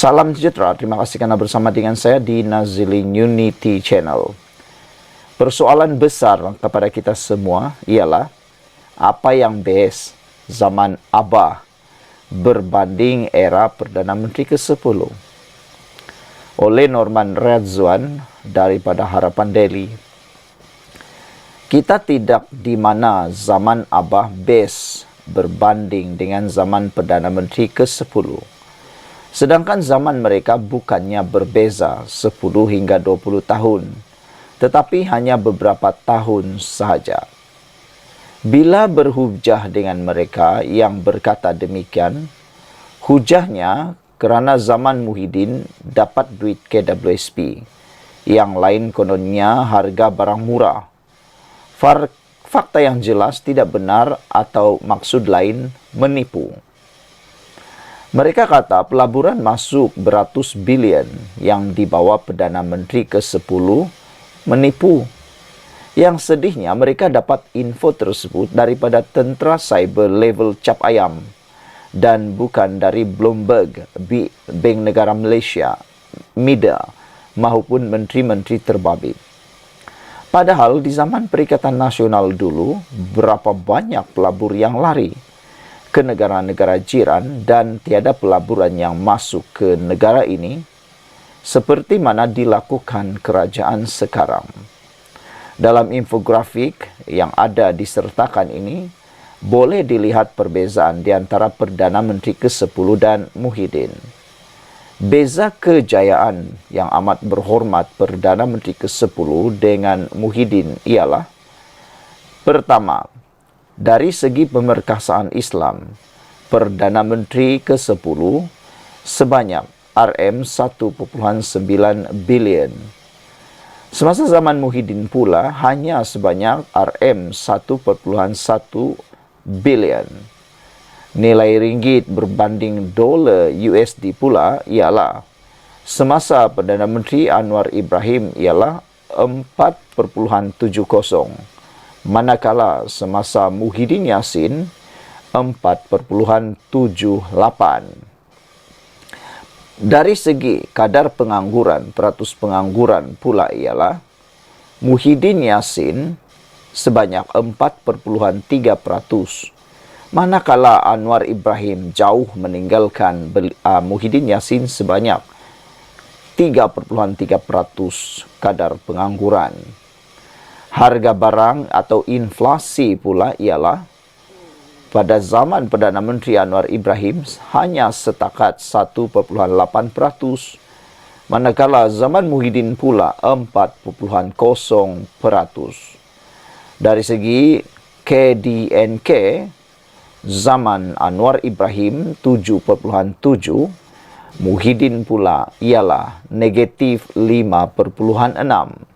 Salam sejahtera, terima kasih karena bersama dengan saya di Nazilin Unity Channel. Persoalan besar kepada kita semua ialah apa yang best zaman Abah berbanding era Perdana Menteri ke-10. Oleh Norman Radzwan daripada Harapan Daily, kita tidak di mana zaman Abah best berbanding dengan zaman Perdana Menteri ke-10. Sedangkan zaman mereka bukannya berbeza 10 hingga 20 tahun, tetapi hanya beberapa tahun sahaja. Bila berhujah dengan mereka yang berkata demikian, hujahnya kerana zaman Muhyiddin dapat duit KWSP, yang lain kononnya harga barang murah. Fakta yang jelas tidak benar atau maksud lain menipu. Mereka kata pelaburan masuk beratus bilion yang dibawa Perdana Menteri ke-10 menipu. Yang sedihnya mereka dapat info tersebut daripada tentera cyber level cap ayam dan bukan dari Bloomberg, Bank Negara Malaysia, MIDA maupun menteri-menteri terbabit. Padahal di zaman Perikatan Nasional dulu, berapa banyak pelabur yang lari ke negara-negara jiran dan tiada pelaburan yang masuk ke negara ini seperti mana dilakukan kerajaan sekarang. Dalam infografik yang ada disertakan ini, boleh dilihat perbezaan di antara Perdana Menteri ke-10 dan Muhyiddin. Beza kejayaan yang amat berhormat Perdana Menteri ke-10 dengan Muhyiddin ialah: pertama, dari segi pemerkasaan Islam, Perdana Menteri ke-10 sebanyak RM1.9 bilion. Semasa zaman Muhyiddin pula hanya sebanyak RM1.1 bilion. Nilai ringgit berbanding dolar USD pula ialah semasa Perdana Menteri Anwar Ibrahim ialah 4.70, manakala semasa Muhyiddin Yassin 4.78. Dari segi kadar pengangguran, peratus pengangguran pula ialah Muhyiddin Yassin sebanyak 4.3%, manakala Anwar Ibrahim jauh meninggalkan Muhyiddin Yassin sebanyak 3.3% kadar pengangguran. Harga barang atau inflasi pula ialah pada zaman Perdana Menteri Anwar Ibrahim hanya setakat 1.8%, manakala zaman Muhyiddin pula 4.0%. Dari segi KDNK, zaman Anwar Ibrahim 7.7, Muhyiddin pula ialah negatif 5.6.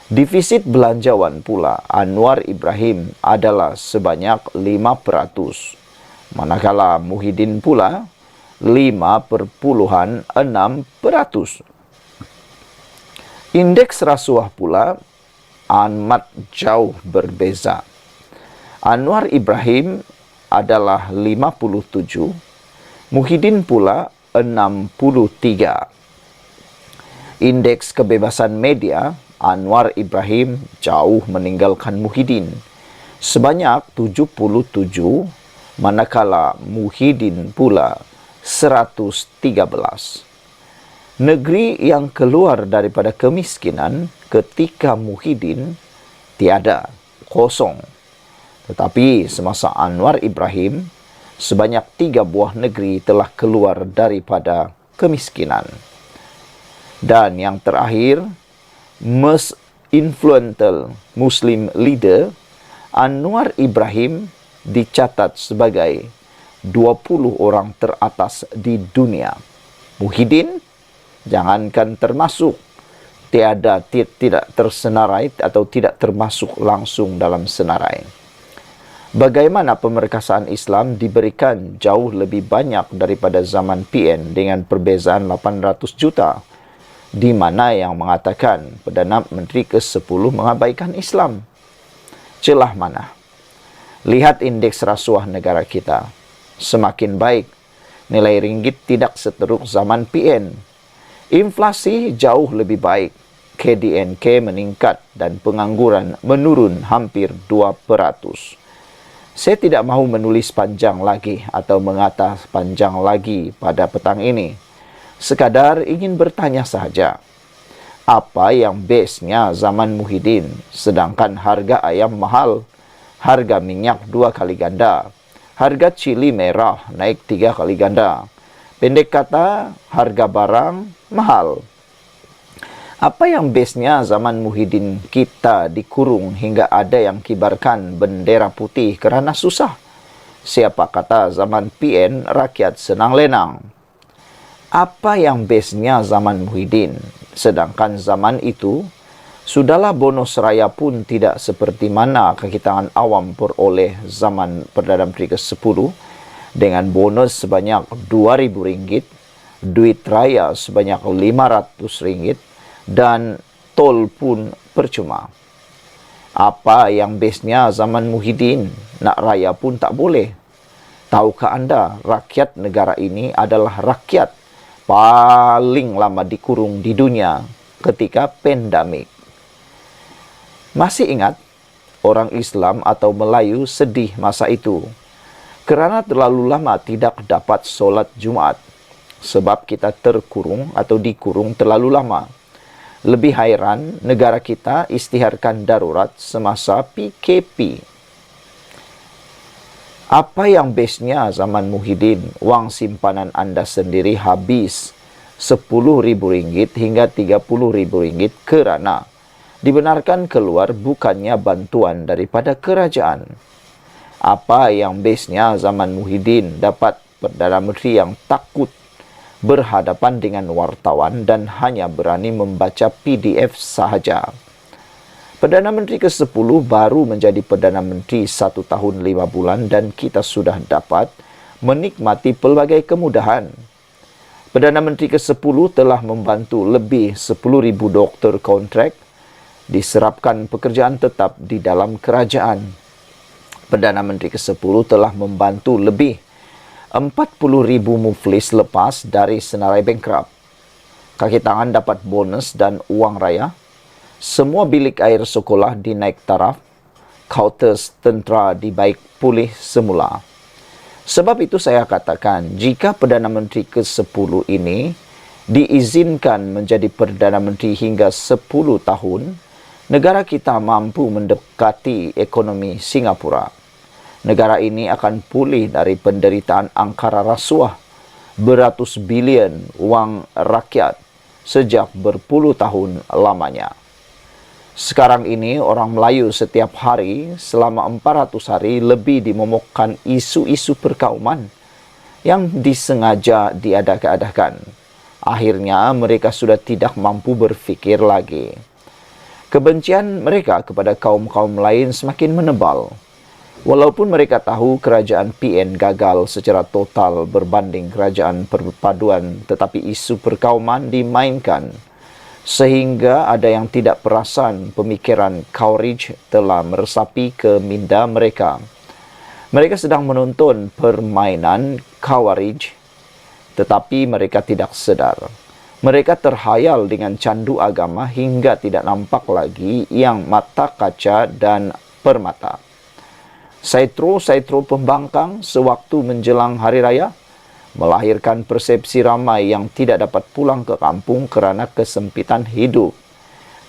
Defisit belanjawan pula Anwar Ibrahim adalah sebanyak 5%, manakala Muhyiddin pula 5.6%. Indeks rasuah pula amat jauh berbeza. Anwar Ibrahim adalah 57, Muhyiddin pula 63. Indeks kebebasan media Anwar Ibrahim jauh meninggalkan Muhyiddin sebanyak 77, manakala Muhyiddin pula 113. Negeri yang keluar daripada kemiskinan ketika Muhyiddin tiada, kosong. Tetapi semasa Anwar Ibrahim, sebanyak 3 buah negeri telah keluar daripada kemiskinan. Dan yang terakhir, most influential Muslim leader Anwar Ibrahim dicatat sebagai 20 orang teratas di dunia. Muhyiddin jangankan termasuk, tidak tersenarai atau tidak termasuk langsung dalam senarai. Bagaimana pemerkasaan Islam diberikan jauh lebih banyak daripada zaman PN dengan perbezaan 800 juta, di mana yang mengatakan Perdana Menteri ke-10 mengabaikan Islam. Celah mana? Lihat indeks rasuah negara kita. Semakin baik Nilai ringgit tidak seteruk zaman PN. Inflasi jauh lebih baik. KDNK meningkat dan pengangguran menurun hampir 2%. Saya tidak mahu menulis panjang lagi atau mengata panjang lagi pada petang ini. Sekadar ingin bertanya sahaja. Apa yang bestnya zaman Muhyiddin, sedangkan harga ayam mahal, harga minyak 2 kali ganda, harga cili merah naik 3 kali ganda. Pendek kata, harga barang mahal. Apa yang bestnya zaman Muhyiddin kita dikurung hingga ada yang kibarkan bendera putih kerana susah? Siapa kata zaman PN rakyat senang lenang? Apa yang bestnya zaman Muhyiddin, sedangkan zaman itu, sudahlah bonus raya pun tidak seperti mana kekitaan awam peroleh zaman Perdana Menteri ke-10 dengan bonus sebanyak RM2,000, duit raya sebanyak RM500 dan tol pun percuma. Apa yang bestnya zaman Muhyiddin, nak raya pun tak boleh. Tahukah anda, rakyat negara ini adalah rakyat paling lama dikurung di dunia ketika pandemik. Masih ingat, orang Islam atau Melayu sedih masa itu kerana terlalu lama tidak dapat solat Jumaat sebab kita terkurung atau dikurung terlalu lama. Lebih hairan, negara kita istiharkan darurat semasa PKP. Apa yang bestnya zaman Muhyiddin, wang simpanan anda sendiri habis RM10,000 hingga RM30,000 kerana dibenarkan keluar bukannya bantuan daripada kerajaan. Apa yang bestnya zaman Muhyiddin, dapat Perdana Menteri yang takut berhadapan dengan wartawan dan hanya berani membaca PDF sahaja. Perdana Menteri ke-10 baru menjadi Perdana Menteri 1 tahun 5 bulan dan kita sudah dapat menikmati pelbagai kemudahan. Perdana Menteri ke-10 telah membantu lebih 10,000 doktor kontrak diserapkan pekerjaan tetap di dalam kerajaan. Perdana Menteri ke-10 telah membantu lebih 40,000 muflis lepas dari senarai bankrupt. Kaki tangan dapat bonus dan uang raya. Semua bilik air sekolah dinaik taraf. Kaunter tentera dibaik pulih semula. Sebab itu saya katakan, jika Perdana Menteri ke-10 ini diizinkan menjadi Perdana Menteri hingga 10 tahun, negara kita mampu mendekati ekonomi Singapura. Negara ini akan pulih dari penderitaan angkara rasuah beratus bilion wang rakyat sejak berpuluh tahun lamanya. Sekarang ini orang Melayu setiap hari selama 400 hari lebih dimomokkan isu-isu perkauman yang disengaja diadakan. Akhirnya mereka sudah tidak mampu berfikir lagi. Kebencian mereka kepada kaum-kaum lain semakin menebal. Walaupun mereka tahu kerajaan PN gagal secara total berbanding kerajaan perpaduan, tetapi isu perkauman dimainkan. Sehingga ada yang tidak perasan pemikiran Khawarij telah meresapi ke minda mereka. Mereka sedang menonton permainan Khawarij, tetapi mereka tidak sedar. Mereka terhayal dengan candu agama hingga tidak nampak lagi yang mata kaca dan permata. Saitro-saitro pembangkang sewaktu menjelang hari raya melahirkan persepsi ramai yang tidak dapat pulang ke kampung kerana kesempitan hidup.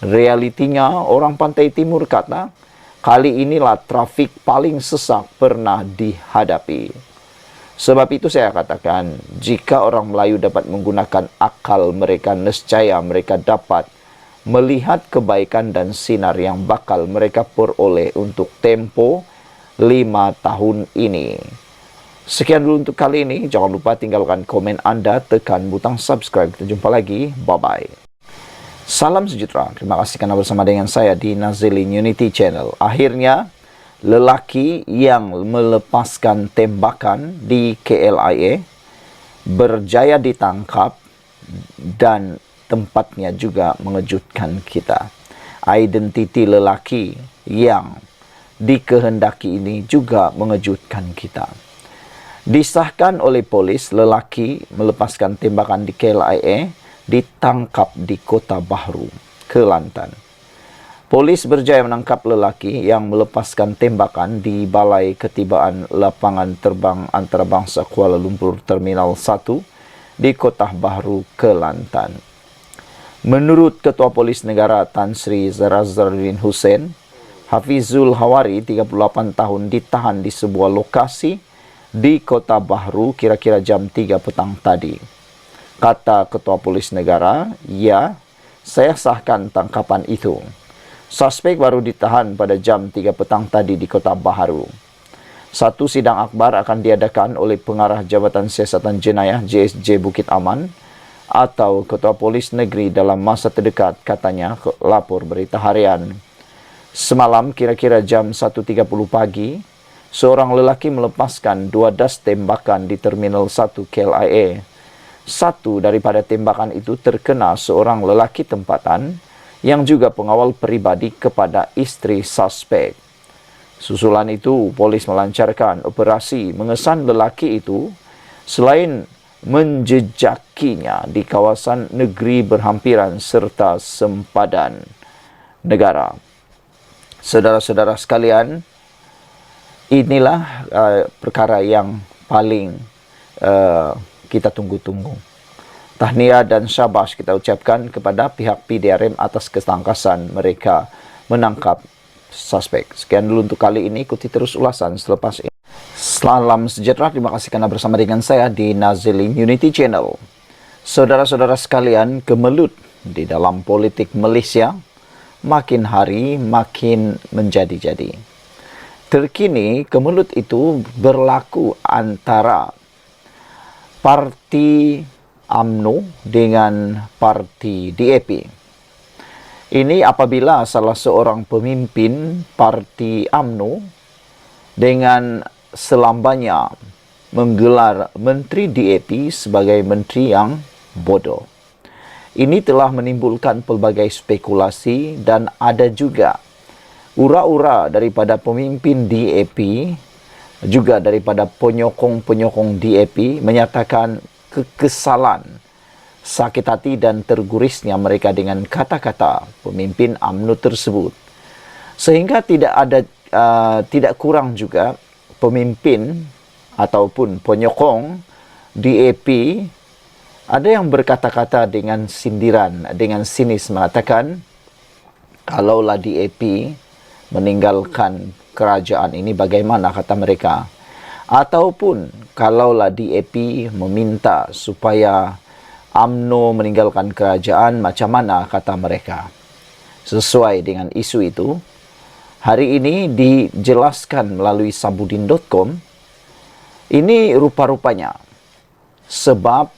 Realitinya, orang Pantai Timur kata, kali inilah trafik paling sesak pernah dihadapi. Sebab itu saya katakan, jika orang Melayu dapat menggunakan akal mereka, nescaya mereka dapat melihat kebaikan dan sinar yang bakal mereka peroleh untuk tempo 5 tahun ini. Sekian dulu untuk kali ini. Jangan lupa tinggalkan komen anda, tekan butang subscribe. Kita jumpa lagi. Bye-bye. Salam sejahtera. Terima kasih kerana bersama dengan saya di Nazilin Unity Channel. Akhirnya, lelaki yang melepaskan tembakan di KLIA berjaya ditangkap dan tempatnya juga mengejutkan kita. Identiti lelaki yang dikehendaki ini juga mengejutkan kita. Disahkan oleh polis, lelaki melepaskan tembakan di KLIA ditangkap di Kota Bahru, Kelantan. Polis berjaya menangkap lelaki yang melepaskan tembakan di Balai Ketibaan Lapangan Terbang Antarabangsa Kuala Lumpur Terminal 1 di Kota Bahru, Kelantan. Menurut Ketua Polis Negara Tan Sri Zarazardin Hussein, Hafizul Hawari, 38 tahun, ditahan di sebuah lokasi di Kota Bahru kira-kira jam 3 petang tadi. Kata Ketua Polis Negara, "Ya, saya sahkan tangkapan itu. Suspek baru ditahan pada jam 3 petang tadi di Kota Bahru." Satu sidang akbar akan diadakan oleh Pengarah Jabatan Siasatan Jenayah JSJ Bukit Aman atau Ketua Polis Negeri dalam masa terdekat, katanya lapor Berita Harian. Semalam kira-kira jam 1.30 pagi, seorang lelaki melepaskan 2 das tembakan di Terminal 1 KLIA. Satu daripada tembakan itu terkena seorang lelaki tempatan yang juga pengawal peribadi kepada isteri suspek. Susulan itu, polis melancarkan operasi mengesan lelaki itu selain menjejakinya di kawasan negeri berhampiran serta sempadan negara. Saudara-saudara sekalian, inilah perkara yang paling kita tunggu-tunggu. Tahniah dan syabas kita ucapkan kepada pihak PDRM atas ketangkasan mereka menangkap suspek. Sekian dulu untuk kali ini, ikuti terus ulasan selepas ini. Salam sejahtera, terima kasih karena bersama dengan saya di Nazilin Unity Channel. Saudara-saudara sekalian, kemelut di dalam politik Malaysia makin hari makin menjadi-jadi. Terkini, kemelut itu berlaku antara parti UMNO dengan parti DAP. Ini apabila salah seorang pemimpin parti UMNO dengan selambanya menggelar Menteri DAP sebagai menteri yang bodoh. Ini telah menimbulkan pelbagai spekulasi dan ada juga ura-ura daripada pemimpin DAP, juga daripada penyokong-penyokong DAP menyatakan kekesalan, sakit hati dan tergurisnya mereka dengan kata-kata pemimpin UMNO tersebut. Sehingga tidak kurang juga pemimpin ataupun penyokong DAP ada yang berkata-kata dengan sindiran, dengan sinis mengatakan, kalaulah DAP meninggalkan kerajaan ini bagaimana, kata mereka. Ataupun kalaulah DAP meminta supaya UMNO meninggalkan kerajaan, macam mana, kata mereka. Sesuai dengan isu itu, hari ini dijelaskan melalui sabudin.com, ini rupa-rupanya sebab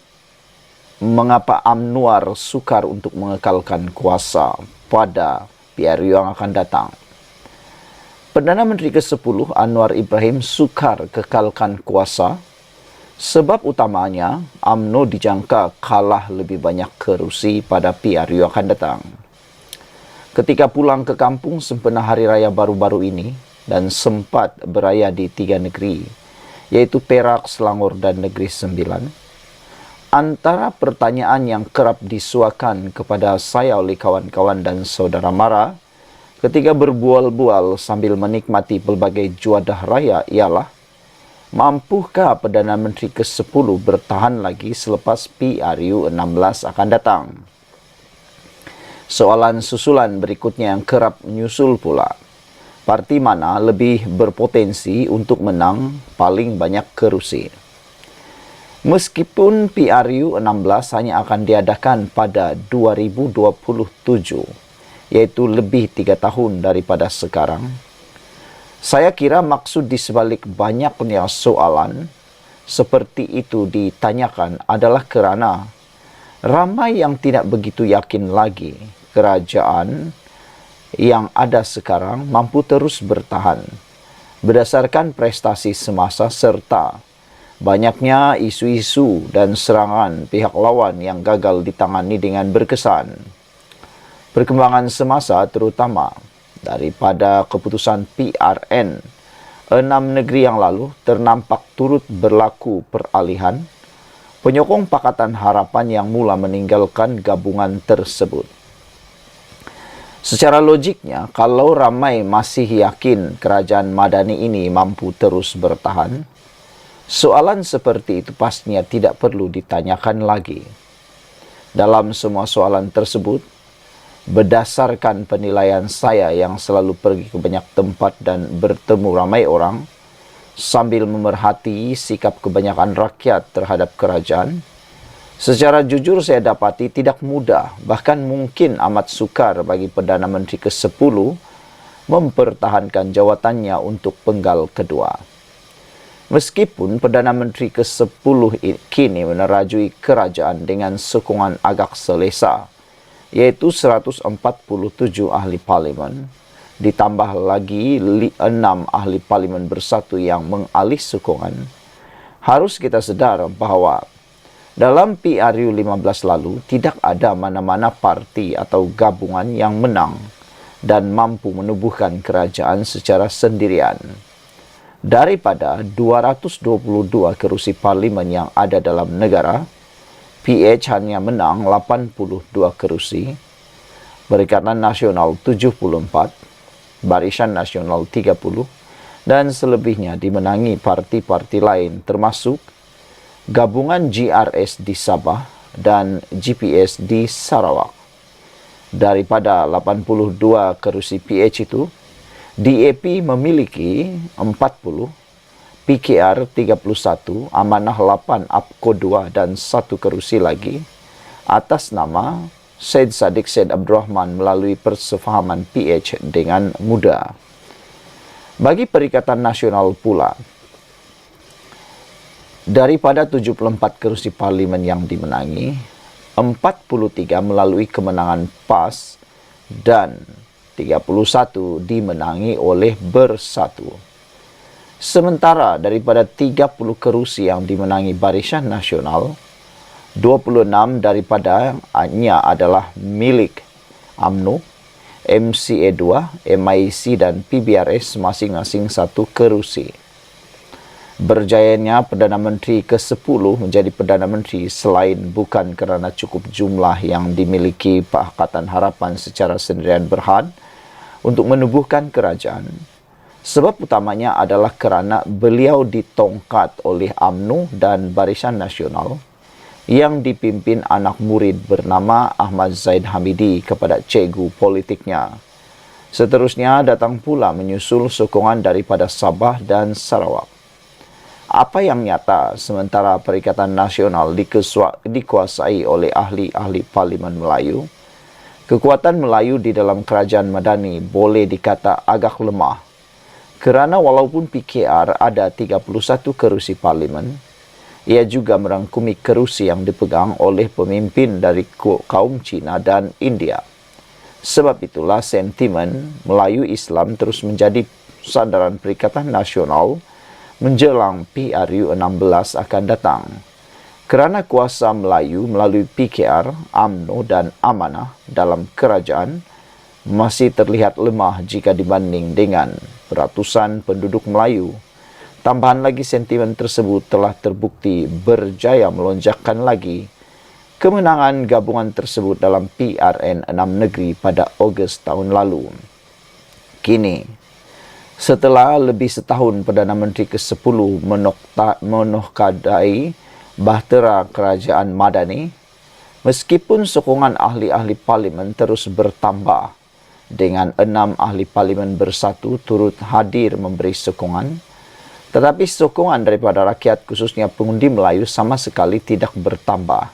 mengapa UMNO sukar untuk mengekalkan kuasa pada PRU yang akan datang. Perdana Menteri ke-10 Anwar Ibrahim sukar kekalkan kuasa sebab utamanya UMNO dijangka kalah lebih banyak kerusi pada PRU yang akan datang. Ketika pulang ke kampung sempena Hari Raya baru-baru ini dan sempat beraya di 3 negeri, yaitu Perak, Selangor dan Negeri Sembilan, antara pertanyaan yang kerap disuakan kepada saya oleh kawan-kawan dan saudara mara ketika berbual-bual sambil menikmati pelbagai juadah raya ialah, mampukah Perdana Menteri ke-10 bertahan lagi selepas PRU 16 akan datang? Soalan susulan berikutnya yang kerap menyusul pula, parti mana lebih berpotensi untuk menang paling banyak kerusi? Meskipun PRU 16 hanya akan diadakan pada 2027, yaitu lebih 3 tahun daripada sekarang, saya kira maksud di sebalik banyaknya soalan seperti itu ditanyakan adalah kerana ramai yang tidak begitu yakin lagi kerajaan yang ada sekarang mampu terus bertahan berdasarkan prestasi semasa serta banyaknya isu-isu dan serangan pihak lawan yang gagal ditangani dengan berkesan. Perkembangan semasa terutama daripada keputusan PRN 6 negeri yang lalu ternampak turut berlaku peralihan penyokong Pakatan Harapan yang mula meninggalkan gabungan tersebut. Secara logiknya, kalau ramai masih yakin kerajaan Madani ini mampu terus bertahan, soalan seperti itu pastinya tidak perlu ditanyakan lagi. Dalam semua soalan tersebut, berdasarkan penilaian saya yang selalu pergi ke banyak tempat dan bertemu ramai orang, sambil memerhati sikap kebanyakan rakyat terhadap kerajaan, secara jujur saya dapati tidak mudah, bahkan mungkin amat sukar bagi Perdana Menteri ke-10 mempertahankan jawatannya untuk penggal kedua. Meskipun Perdana Menteri ke-10 kini menerajui kerajaan dengan sokongan agak selesa, yaitu 147 ahli parlimen, ditambah lagi 6 ahli parlimen bersatu yang mengalih sokongan, harus kita sedar bahawa dalam PRU 15 lalu tidak ada mana-mana parti atau gabungan yang menang dan mampu menubuhkan kerajaan secara sendirian. Daripada 222 kerusi parlimen yang ada dalam negara, PH hanya menang 82 kerusi, Perikatan Nasional 74, Barisan Nasional 30, dan selebihnya dimenangi parti-parti lain termasuk gabungan GRS di Sabah dan GPS di Sarawak. Daripada 82 kerusi PH itu, DAP memiliki 40, PKR 31, Amanah 8, APKO 2 dan 1 kerusi lagi atas nama Syed Saddiq Syed Abdul Rahman melalui persefahaman PH dengan mudah. Bagi Perikatan Nasional pula, daripada 74 kerusi parlimen yang dimenangi, 43 melalui kemenangan PAS dan 31 dimenangi oleh Bersatu. Sementara daripada 30 kerusi yang dimenangi Barisan Nasional, 26 daripadanya adalah milik UMNO, MCA 2, MIC dan PBRS masing-masing 1 kerusi. Berjayanya Perdana Menteri ke-10 menjadi Perdana Menteri selain bukan kerana cukup jumlah yang dimiliki Pakatan Harapan secara sendirian berhad untuk menubuhkan kerajaan. Sebab utamanya adalah kerana beliau ditongkat oleh UMNO dan Barisan Nasional yang dipimpin anak murid bernama Ahmad Zaid Hamidi kepada cikgu politiknya. Seterusnya datang pula menyusul sokongan daripada Sabah dan Sarawak. Apa yang nyata sementara Perikatan Nasional dikuasai oleh ahli-ahli Parlimen Melayu, kekuatan Melayu di dalam kerajaan Madani boleh dikata agak lemah. Kerana walaupun PKR ada 31 kerusi parlimen, ia juga merangkumi kerusi yang dipegang oleh pemimpin dari kaum Cina dan India. Sebab itulah sentimen Melayu Islam terus menjadi sandaran Perikatan Nasional menjelang PRU 16 akan datang. Kerana kuasa Melayu melalui PKR, UMNO dan Amanah dalam kerajaan masih terlihat lemah jika dibanding dengan ratusan penduduk Melayu. Tambahan lagi sentimen tersebut telah terbukti berjaya melonjakkan lagi kemenangan gabungan tersebut dalam PRN 6 negeri pada Ogos tahun lalu. Kini, setelah lebih setahun Perdana Menteri ke-10 menohkadai bahtera kerajaan Madani, meskipun sokongan ahli-ahli parlimen terus bertambah dengan 6 ahli parlimen bersatu turut hadir memberi sokongan, tetapi sokongan daripada rakyat khususnya pengundi Melayu sama sekali tidak bertambah.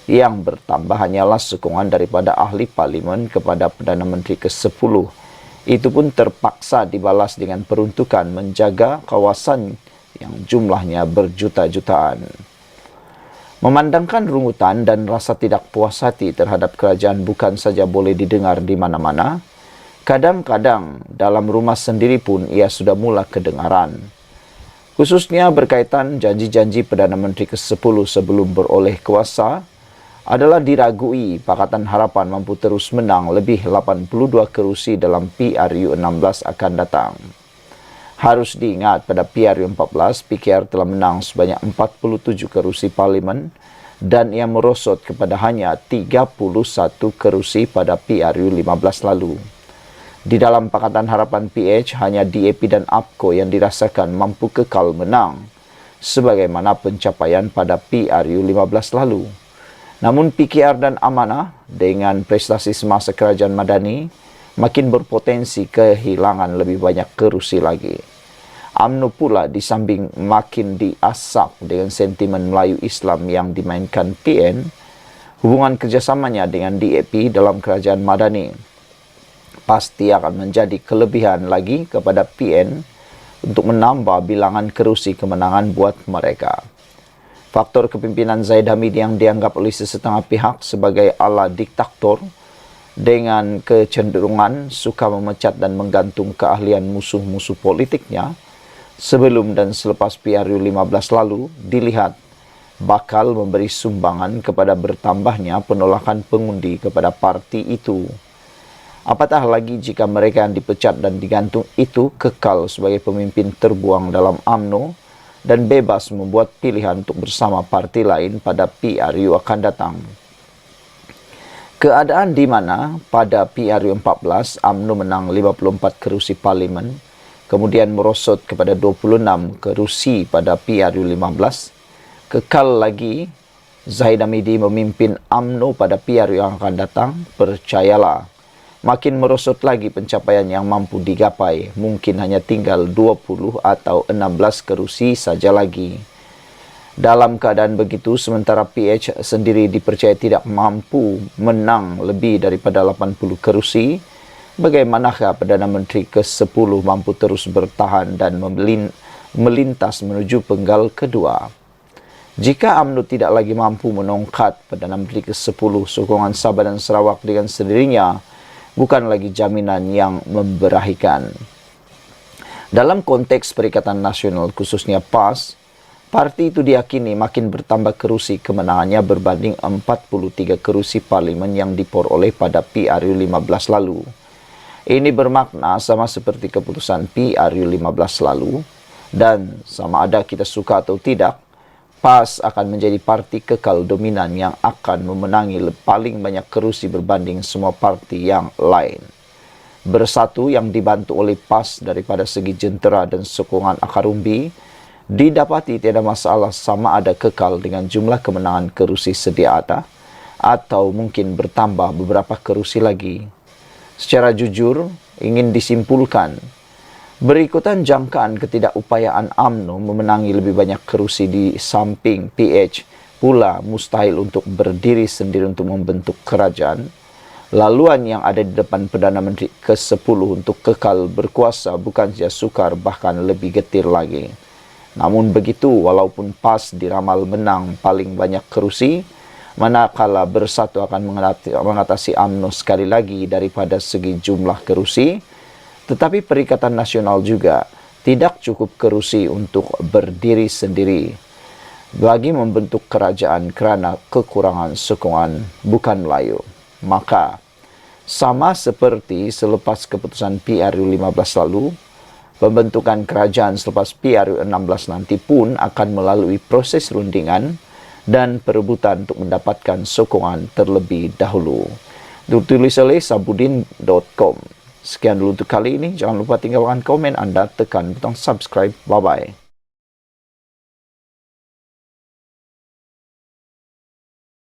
Yang bertambah hanyalah sokongan daripada ahli parlimen kepada Perdana Menteri ke-10. Itu pun terpaksa dibalas dengan peruntukan menjaga kawasan yang jumlahnya berjuta-jutaan. Memandangkan rungutan dan rasa tidak puas hati terhadap kerajaan bukan saja boleh didengar di mana-mana, kadang-kadang dalam rumah sendiri pun ia sudah mula kedengaran. Khususnya berkaitan janji-janji Perdana Menteri ke-10 sebelum beroleh kuasa, adalah diragui Pakatan Harapan mampu terus menang lebih 82 kerusi dalam PRU 16 akan datang. Harus diingat pada PRU 14, PKR telah menang sebanyak 47 kerusi parlimen dan ia merosot kepada hanya 31 kerusi pada PRU 15 lalu. Di dalam Pakatan Harapan PH, hanya DAP dan APKO yang dirasakan mampu kekal menang, sebagaimana pencapaian pada PRU 15 lalu. Namun PKR dan Amanah dengan prestasi semasa Kerajaan Madani makin berpotensi kehilangan lebih banyak kerusi lagi. UMNO pula disambing makin diasap dengan sentimen Melayu Islam yang dimainkan PN, hubungan kerjasamanya dengan DAP dalam Kerajaan Madani pasti akan menjadi kelebihan lagi kepada PN untuk menambah bilangan kerusi kemenangan buat mereka. Faktor kepimpinan Zaid Hamidi yang dianggap oleh sesetengah pihak sebagai ala diktator dengan kecenderungan suka memecat dan menggantung keahlian musuh-musuh politiknya sebelum dan selepas PRU 15 lalu dilihat bakal memberi sumbangan kepada bertambahnya penolakan pengundi kepada parti itu. Apatah lagi jika mereka yang dipecat dan digantung itu kekal sebagai pemimpin terbuang dalam UMNO dan bebas membuat pilihan untuk bersama parti lain pada PRU akan datang. Keadaan di mana pada PRU 14 UMNO menang 54 kerusi parlimen, kemudian merosot kepada 26 kerusi pada PRU 15, kekal lagi Zaid Hamidi memimpin UMNO pada PRU yang akan datang, percayalah, makin merosot lagi pencapaian yang mampu digapai, mungkin hanya tinggal 20 atau 16 kerusi saja lagi. Dalam keadaan begitu, sementara PH sendiri dipercaya tidak mampu menang lebih daripada 80 kerusi, bagaimanakah Perdana Menteri ke-10 mampu terus bertahan dan melintas menuju penggal kedua? Jika UMNO tidak lagi mampu menongkat Perdana Menteri ke-10, sokongan Sabah dan Sarawak dengan sendirinya bukan lagi jaminan yang memberahikan. Dalam konteks Perikatan Nasional, khususnya PAS, parti itu diyakini makin bertambah kerusi kemenangannya berbanding 43 kerusi parlimen yang diperoleh pada PRU 15 lalu. Ini bermakna sama seperti keputusan PRU 15 lalu, dan sama ada kita suka atau tidak, PAS akan menjadi parti kekal dominan yang akan memenangi paling banyak kerusi berbanding semua parti yang lain. Bersatu yang dibantu oleh PAS daripada segi jentera dan sokongan akar umbi, didapati tiada masalah sama ada kekal dengan jumlah kemenangan kerusi sedia ada atau mungkin bertambah beberapa kerusi lagi. Secara jujur, ingin disimpulkan, berikutan jangkaan ketidakupayaan UMNO memenangi lebih banyak kerusi di samping PH pula mustahil untuk berdiri sendiri untuk membentuk kerajaan. Laluan yang ada di depan Perdana Menteri ke-10 untuk kekal berkuasa bukan saja sukar, bahkan lebih getir lagi. Namun begitu, walaupun PAS diramal menang paling banyak kerusi, manakala bersatu akan mengatasi UMNO sekali lagi daripada segi jumlah kerusi, tetapi Perikatan Nasional juga tidak cukup kerusi untuk berdiri sendiri bagi membentuk kerajaan kerana kekurangan sokongan bukan Melayu. Maka, sama seperti selepas keputusan PRU 15 lalu, pembentukan kerajaan selepas PRU 16 nanti pun akan melalui proses rundingan dan perebutan untuk mendapatkan sokongan terlebih dahulu. Ditulis oleh sabudin.com. Sekian dulu untuk kali ini. Jangan lupa tinggalkan komen Anda, tekan butang subscribe. Bye-bye.